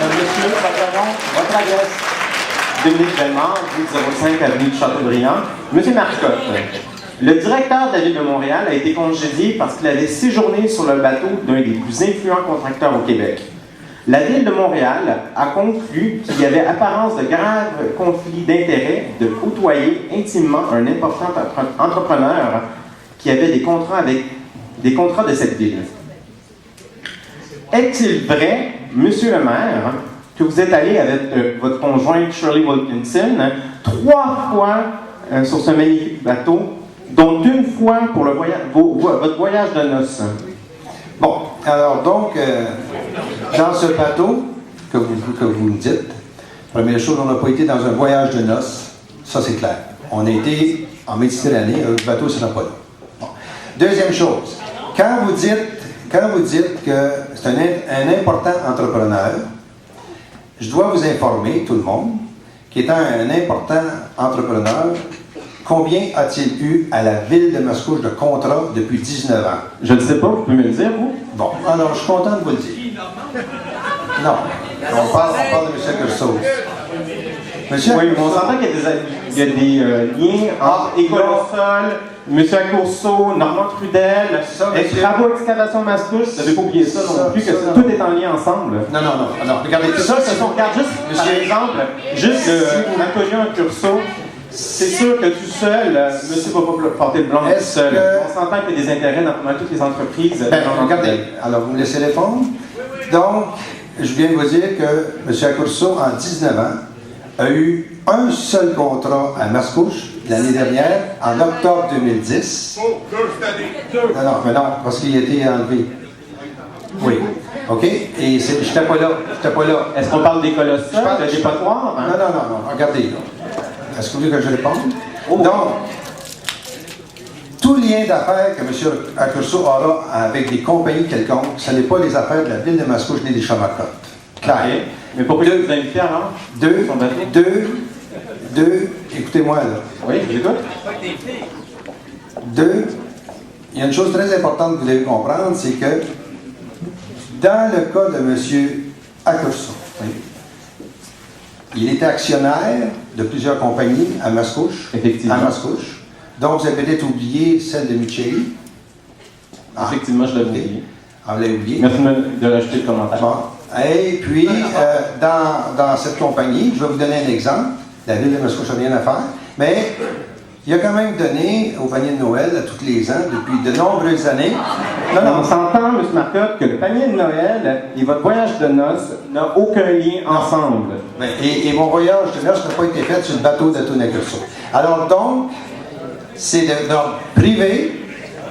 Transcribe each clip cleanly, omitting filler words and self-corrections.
Monsieur, votre adresse. Dominique Bellemare, rue 05 avenue du Châteaubriand. Monsieur Marcotte, le directeur de la Ville de Montréal a été congédié parce qu'il avait séjourné sur le bateau d'un des plus influents contracteurs au Québec. La Ville de Montréal a conclu qu'il y avait apparence de graves conflits d'intérêts de côtoyer intimement un important entrepreneur qui avait des contrats de cette ville. Est-il vrai, Monsieur le maire, que vous êtes allé avec votre conjointe Shirley Wilkinson 3 fois sur ce magnifique bateau, dont une fois pour votre voyage de noces? Bon, alors donc, dans ce bateau que vous me dites, première chose, on n'a pas été dans un voyage de noces, ça c'est clair. On a été en Méditerranée, le bateau ne sera pas là. Bon. Deuxième chose, quand vous dites que c'est un important entrepreneur, je dois vous informer, tout le monde, qu'étant un important entrepreneur, combien a-t-il eu à la Ville de Mascouche de contrats depuis 19 ans? Je ne sais pas, vous pouvez me le dire, vous? Bon, alors je suis content de vous le dire. Non, on parle de M. Curso. Monsieur oui, mais on s'entend qu'il y a des liens entre Écolosol, M. Accourceau, Normand Trudel, Travaux Excavation Mascouche. Vous n'avez pas oublié ça non plus, que tout est en lien ensemble. Non, regardez ça. Regarde juste, par exemple, juste Antonio Curso. C'est sûr que tout seul, monsieur ne va pas porter le blanc tout seul. On s'entend qu'il y a des intérêts dans toutes les entreprises. Regardez, alors vous me laissez répondre. Donc, je viens de vous dire que M. Accourceau, en 19 ans, a eu un seul contrat à Mascouche l'année dernière, en octobre 2010. Non, parce qu'il a été enlevé. Oui. OK? Et je n'étais pas là. Est-ce qu'on parle des colosses, de dépotoir? Hein? Non. Regardez, là. Est-ce que vous voulez que je réponde? Oh. Donc, tout lien d'affaires que M. Accourceau aura avec des compagnies quelconques, ce n'est pas les affaires de la Ville de Mascouche ni des Chamacottes. Clair. Okay. Mais pourquoi vous invitez alors? Écoutez-moi là. Oui, j'écoute. Il y a une chose très importante que vous devez comprendre, c'est que dans le cas de M. Accourceau, il était actionnaire de plusieurs compagnies à Mascouche. Effectivement. À Mascouche. Donc, vous avez peut-être oublié celle de Micheli. Effectivement, je l'ai oublié. Vous l'avez oublié. Merci de rajouter le commentaire. Bon. Et puis, dans cette compagnie, je vais vous donner un exemple. La Ville de Mascouche n'a rien à faire. Mais il a quand même donné au panier de Noël à tous les ans, depuis de nombreuses années. On s'entend, M. Marcotte, que le panier de Noël et votre voyage de noces n'ont aucun lien ensemble. Et mon voyage de noces n'a pas été fait sur le bateau d'Antonio Curso. Alors donc, c'est d'ordre privé,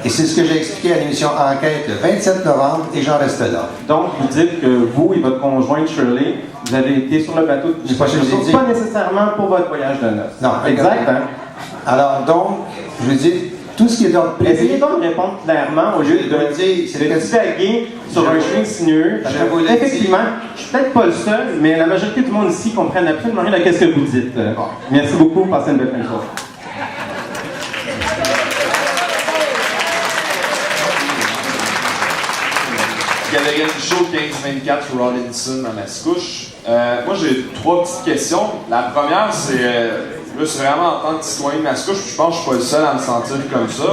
et c'est ce que j'ai expliqué à l'émission Enquête le 27 novembre, et j'en reste là. Donc, vous dites que vous et votre conjointe Shirley, vous avez été sur le bateau de pas nécessairement pour votre voyage de noces. Non, exact, hein? Alors donc, je veux dire, tout ce qui est d'ordre privé... Essayez donc de répondre clairement au lieu de divaguer sur un chemin sinueux. Effectivement, je suis peut-être pas le seul, mais la majorité du monde ici comprenne absolument rien de ce que vous dites. Merci beaucoup, passez une belle fin de soirée. Galerie Show 1524 Robinson à Mascouche. Moi, j'ai 3 petites questions. La première, c'est vraiment en tant que citoyen de Mascouche, je pense que je suis pas le seul à me sentir comme ça.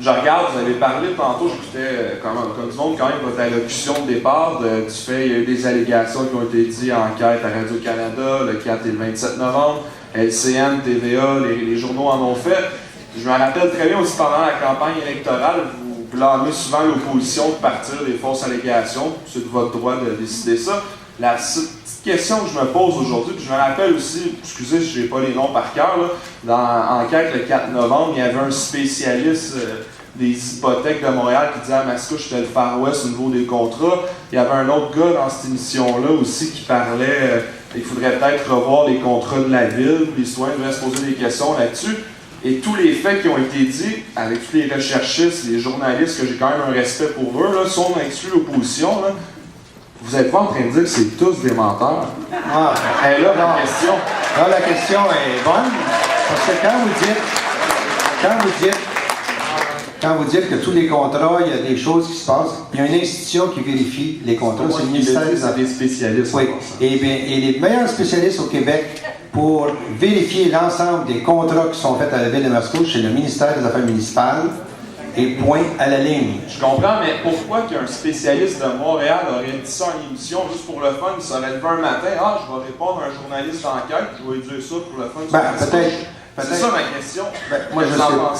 Je regarde, vous avez parlé tantôt, j'écoutais comme du monde quand même votre allocution de départ. Du fait, il y a eu des allégations qui ont été dites en enquête à Radio-Canada le 4 et le 27 novembre. LCN, TVA, les journaux en ont fait. Je me rappelle très bien aussi pendant la campagne électorale, vous blâmez souvent l'opposition de partir des fausses allégations. C'est de votre droit de décider ça. La petite question que je me pose aujourd'hui, puis je me rappelle aussi, excusez si je n'ai pas les noms par cœur, dans Enquête le 4 novembre, il y avait un spécialiste des hypothèques de Montréal qui disait à Mascouche c'était le Far West au niveau des contrats. Il y avait un autre gars dans cette émission-là aussi qui parlait qu'il faudrait peut-être revoir les contrats de la ville, les citoyens devraient se poser des questions là-dessus. Et tous les faits qui ont été dits, avec tous les recherchistes, les journalistes, que j'ai quand même un respect pour eux, là, si on exclut l'opposition, là, vous n'êtes pas en train de dire que c'est tous des menteurs. Et là, la question. Là, la question est bonne, parce que quand vous dites quand vous dites que tous les contrats, il y a des choses qui se passent, il y a une institution qui vérifie les contrats, c'est le ministère des Affaires. des spécialistes. Oui, et les meilleurs spécialistes au Québec pour vérifier l'ensemble des contrats qui sont faits à la Ville de Mascouche, c'est le ministère des Affaires municipales, et point à la ligne. Je comprends, mais pourquoi qu'un spécialiste de Montréal aurait dit ça en émission juste pour le fun, il serait levé un matin, je vais répondre à un journaliste d'enquête, je vais dire ça pour le fun. Peut-être. C'est ça ma question. Moi,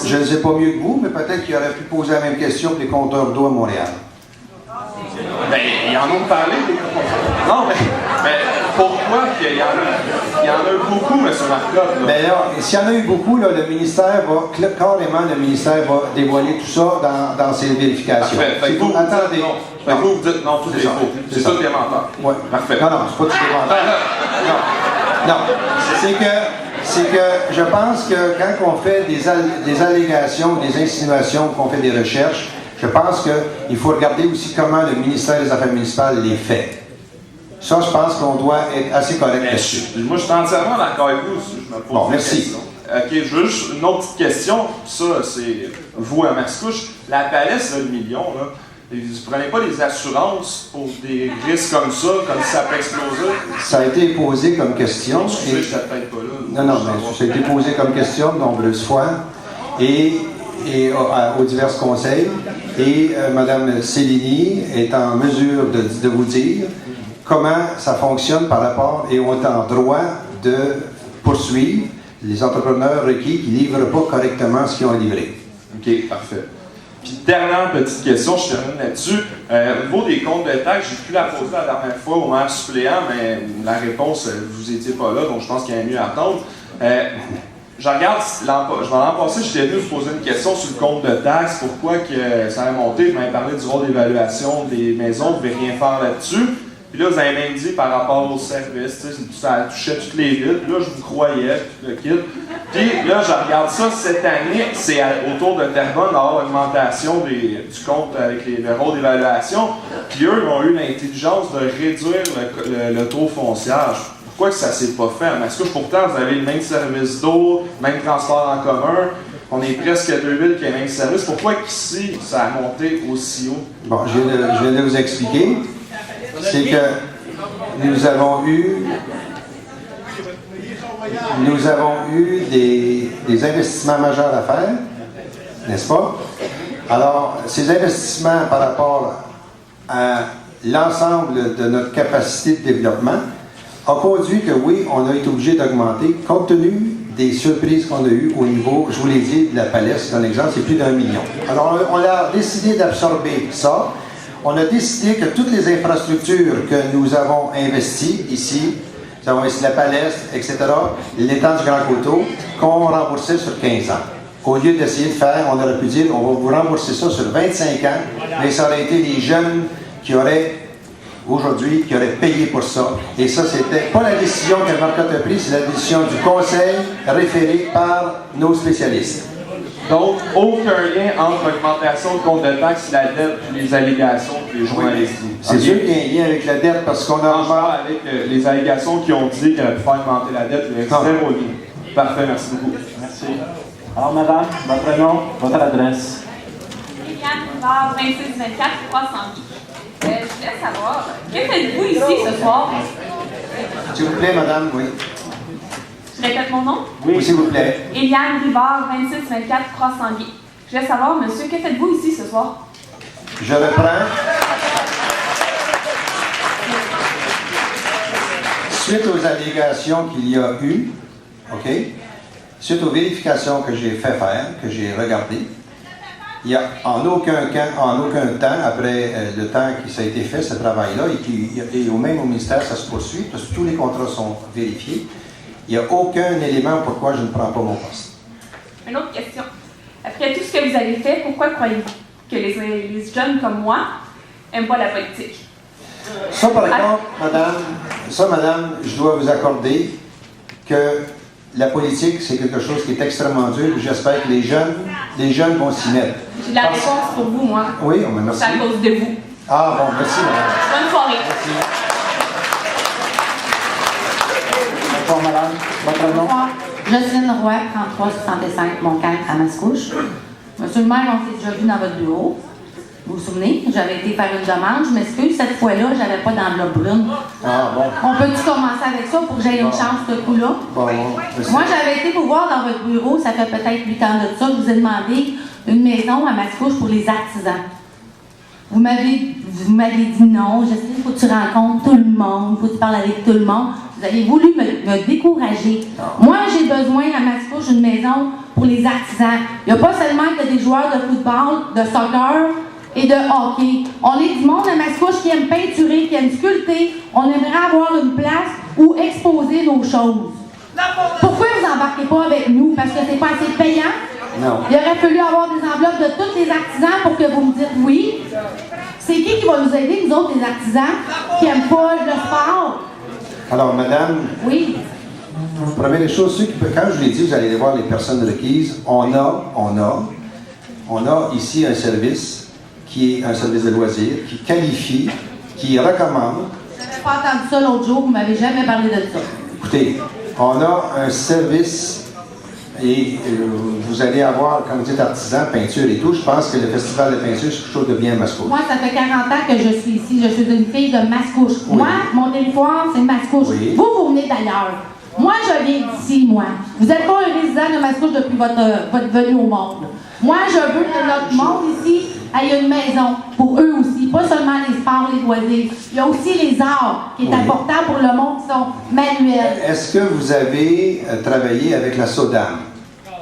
je ne sais pas mieux que vous, mais peut-être qu'il aurait pu poser la même question que les compteurs d'eau à Montréal. Ben, ils en ont parlé, des compteurs. Non, mais pourquoi qu'il y en a eu beaucoup, M. Marcotte? Mais là, s'il y en a eu beaucoup, là, le ministère va dévoiler tout ça dans ses vérifications. Attendez. Vous dites non, tout est faux. C'est ça des menteurs. Oui. Parfait. Non, c'est pas tout des menteurs. Non. C'est que je pense que quand on fait des allégations, des insinuations, qu'on fait des recherches, je pense qu'il faut regarder aussi comment le ministère des Affaires municipales les fait. Ça, je pense qu'on doit être assez correct là-dessus. Moi, je suis entièrement d'accord avec vous. Je me pose merci. Question. OK, juste une autre petite question. Ça, c'est vous à Mascouche. La palette, là, le million, là, vous ne prenez pas des assurances pour des risques comme ça si ça peut exploser? Ça a été posé comme question. Je ne suis peut-être pas là. Non, mais ça a été posé comme question de nombreuses fois et aux divers conseils. Et Mme Céline est en mesure de vous dire comment ça fonctionne par rapport, et on est en droit de poursuivre les entrepreneurs requis qui ne livrent pas correctement ce qu'ils ont livré. OK, parfait. Puis, dernière petite question, je termine là-dessus. Au niveau des comptes de taxes, j'ai pu la poser la dernière fois au maire suppléant, mais la réponse, vous n'étiez pas là, donc je pense qu'il y a mieux à attendre. Je regarde, l'an passé, j'étais venu vous poser une question sur le compte de taxes, pourquoi que ça a monté, vous m'avez parlé du rôle d'évaluation des maisons, vous ne pouvez rien faire là-dessus. Puis là, vous avez même dit par rapport aux services, ça touchait toutes les villes. Puis là, je vous croyais, tout le kit. Puis là, je regarde ça, cette année, c'est autour de Terrebonne d'avoir une augmentation du compte avec le rôle d'évaluation. Puis eux, ils ont eu l'intelligence de réduire le taux foncier. Pourquoi que ça ne s'est pas fait? Parce que pourtant, vous avez le même service d'eau, le même transport en commun. On est presque à 2 villes qui ont le même service. Pourquoi qu'ici, ça a monté aussi haut? Bon, je viens de vous expliquer. C'est que nous avons eu des investissements majeurs à faire, n'est-ce pas? Alors, ces investissements par rapport à l'ensemble de notre capacité de développement a conduit que oui, on a été obligé d'augmenter compte tenu des surprises qu'on a eues au niveau, je vous l'ai dit, de la palette, c'est un exemple, c'est plus d'1 million. Alors, on a décidé d'absorber ça. On a décidé que toutes les infrastructures que nous avons investies ici, nous avons ici la Paleste, etc., l'étang du Grand Coteau, qu'on remboursait sur 15 ans. Au lieu d'essayer de faire, on aurait pu dire, on va vous rembourser ça sur 25 ans, mais ça aurait été les jeunes qui auraient, aujourd'hui, qui auraient payé pour ça. Et ça, c'était pas la décision que Marcotte a prise, c'est la décision du Conseil référée par nos spécialistes. Donc, aucun lien entre l'augmentation de compte de taxes, la dette et les allégations que les journalistes disent. C'est sûr qu'il y a un lien avec la dette parce qu'on a... avec les allégations qui ont dit qu'elle a pu faire augmenter la dette, il y a zéro lien. Parfait, merci beaucoup. Merci. Alors, madame, votre nom, votre adresse. Liliane Rivard, 2624 300. Je voulais savoir, que faites-vous ici ce soir? S'il vous plaît, madame, oui. Je répète mon nom? Oui, s'il vous plaît. Eliane Rivard, 2624 300. Je voulais savoir, monsieur, que faites-vous ici ce soir? Je reprends. Suite aux allégations qu'il y a eu, OK? Suite aux vérifications que j'ai fait faire, que j'ai regardées, il n'y a en aucun temps, après le temps que ça a été fait, ce travail-là, et même au ministère, ça se poursuit, parce que tous les contrats sont vérifiés, il n'y a aucun élément pourquoi je ne prends pas mon poste. Une autre question. Après tout ce que vous avez fait, pourquoi croyez-vous que les jeunes comme moi n'aiment pas la politique? Ça, par exemple, madame, je dois vous accorder que la politique, c'est quelque chose qui est extrêmement dur. J'espère que les jeunes vont s'y mettre. J'ai la réponse pour vous, moi. Oui, on me merci. C'est à cause de vous. Ah bon, merci, madame. Bonne soirée. Merci. Bonjour, madame. Votre nom? Bonsoir. Jocelyne Roy, 3365 Montcalm à Mascouche. Monsieur le maire, on s'est déjà vu dans votre bureau. Vous vous souvenez? J'avais été faire une demande. Je m'excuse, cette fois-là, j'avais pas d'enveloppe brune. Ah, bon. On peut-tu commencer avec ça pour que j'aie une chance ce coup-là? Bon, Moi, j'avais été vous voir dans votre bureau, ça fait peut-être 8 ans de ça, je vous ai demandé une maison à Mascouche pour les artisans. Vous m'avez dit non, je sais, il faut que tu rencontres tout le monde, il faut que tu parles avec tout le monde. Vous avez voulu me décourager. Moi, j'ai besoin à Mascouche d'une maison pour les artisans. Il n'y a pas seulement que des joueurs de football, de soccer et de hockey. On est du monde à Mascouche qui aime peinturer, qui aime sculpter. On aimerait avoir une place où exposer nos choses. Pourquoi vous n'embarquez pas avec nous? Parce que c'est pas assez payant? Non. Il aurait fallu avoir des enveloppes de tous les artisans pour que vous me dites oui. C'est qui va nous aider, nous autres, les artisans, qui n'aiment pas le sport? Alors, madame, Oui. première des choses, quand je l'ai dit, vous allez aller voir les personnes requises. On a ici un service qui est un service de loisirs, qui qualifie, qui recommande. Je n'avais pas entendu ça l'autre jour, vous ne m'avez jamais parlé de ça. Écoutez, on a un service et vous allez avoir, comme vous dites, artisan, peinture et tout. Je pense que le festival de peinture, c'est quelque chose de bien Mascouche. Moi, ça fait 40 ans que je suis ici. Je suis une fille de Mascouche. Oui. Moi, mon territoire, c'est Mascouche. Oui. Vous venez d'ailleurs. Moi, je viens d'ici, moi. Vous n'êtes pas un résident de Mascouche depuis votre venue au monde. Moi, je veux que notre monde ici ait une maison pour eux aussi. Pas seulement les sports, les loisirs. Il y a aussi les arts qui est important pour le monde qui sont manuels. Est-ce que vous avez travaillé avec la SODAM?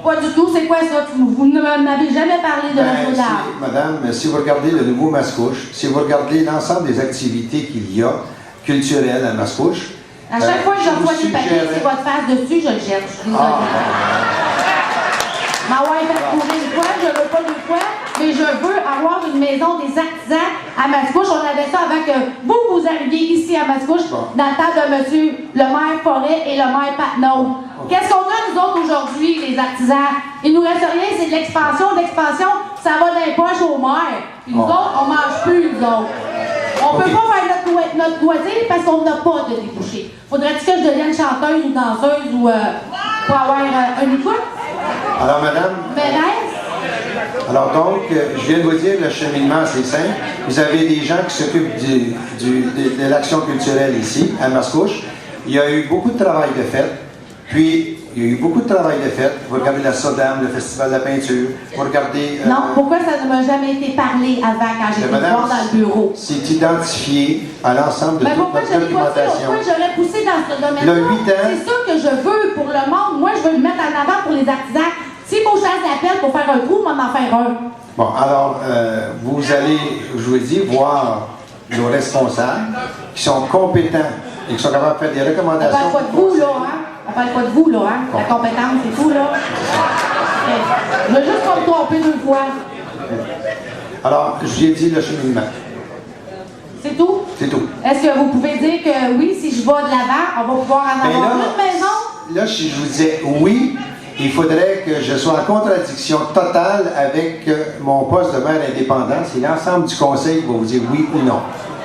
Pas du tout. C'est quoi ça? Vous ne m'avez jamais parlé de la SODAM. Madame, si vous regardez le nouveau Mascouche, si vous regardez l'ensemble des activités qu'il y a culturelles à Mascouche, À chaque fois que je vous reçois des papiers, suggérais- c'est votre face dessus, je le jette. Je suis désolée. Ma wife a trouvé une fois, je veux pas deux fois, mais je veux avoir une maison des artisans à Mascouche. On avait ça avant que vous arriviez ici à Mascouche, Bon. dans le temps de monsieur le maire Forêt et le maire Patnaud. Qu'est-ce qu'on a, nous autres, aujourd'hui, les artisans? Il nous reste rien, c'est de l'expansion. L'expansion, ça va dans les poches au maire. Puis nous autres, on mange plus, nous autres. On peut pas faire notre loisir parce qu'on n'a pas de débouchés. Faudrait-il que je devienne chanteuse ou danseuse ou pour avoir un écoute? Alors, madame, Mairesse? alors donc, je viens de vous dire, le cheminement, c'est simple. Vous avez des gens qui s'occupent de l'action culturelle ici, à Mascouche. Il y a eu beaucoup de travail de fait. Puis, il y a eu beaucoup de travail de fait. Vous regardez la SODAM, le Festival de la peinture. Vous regardez... Non, pourquoi ça ne m'a jamais été parlé avant quand j'étais voir dans le bureau? C'est identifié à l'ensemble de Mais toute pourquoi notre je l'ai pas fait? documentation. Pourquoi j'aurais poussé dans ce domaine-là? Le 8 ans. C'est ça que je veux pour le monde. Moi, je veux le mettre en avant pour les artisans. S'il faut que je fasse l'appel pour faire un trou, on va en faire un. Bon, alors, vous allez, je vous dis, voir nos responsables qui sont compétents et qui sont capables de faire des On recommandations. parle pas de vous, là, hein? On parle pas de vous, là, hein? La compétence, c'est tout, là. Je veux juste pas me tromper deux fois. Alors, j'ai dit le cheminement. C'est tout? C'est tout. Est-ce que vous pouvez dire que oui, si je vais de l'avant, on va pouvoir en Mais avoir là, une maison? Là, si je vous disais oui, il faudrait que je sois en contradiction totale avec mon poste de maire indépendant. C'est l'ensemble du conseil qui va vous dire oui ou non.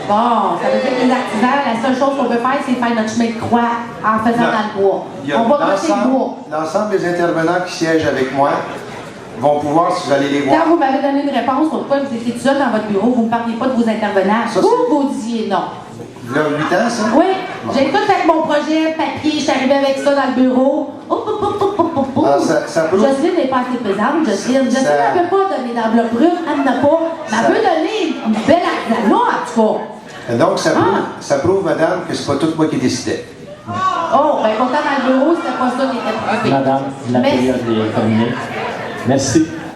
Bon, ça veut dire que les artisans, la seule chose qu'on peut faire, c'est faire notre chemin de croix en faisant Non. dans le bois. Il y a On va casser le bois. l'ensemble des intervenants qui siègent avec moi vont pouvoir, si vous allez les voir. Quand vous m'avez donné une réponse, pourquoi vous étiez tout seul dans votre bureau, vous ne me parliez pas de vos intervenants. Ça, Vous disiez non. Il y a 8 ans, ça? Oui, j'ai tout fait mon projet, papier, je suis arrivée avec ça dans le bureau. Ah, ça prouve- Jocelyne n'est pas assez pesante, Jocelyne. Jocelyne, Ça- elle ne peut pas donner d'enveloppe brune, elle n'en a pas. Mais elle peut donner une belle artisanat, en tout cas. Et donc, ça prouve, madame, que c'est pas tout moi qui décidais. Oh, ben pourtant, dans le bureau, c'était pas ça qui était prouvé. Madame, la Merci. période est terminée. Merci.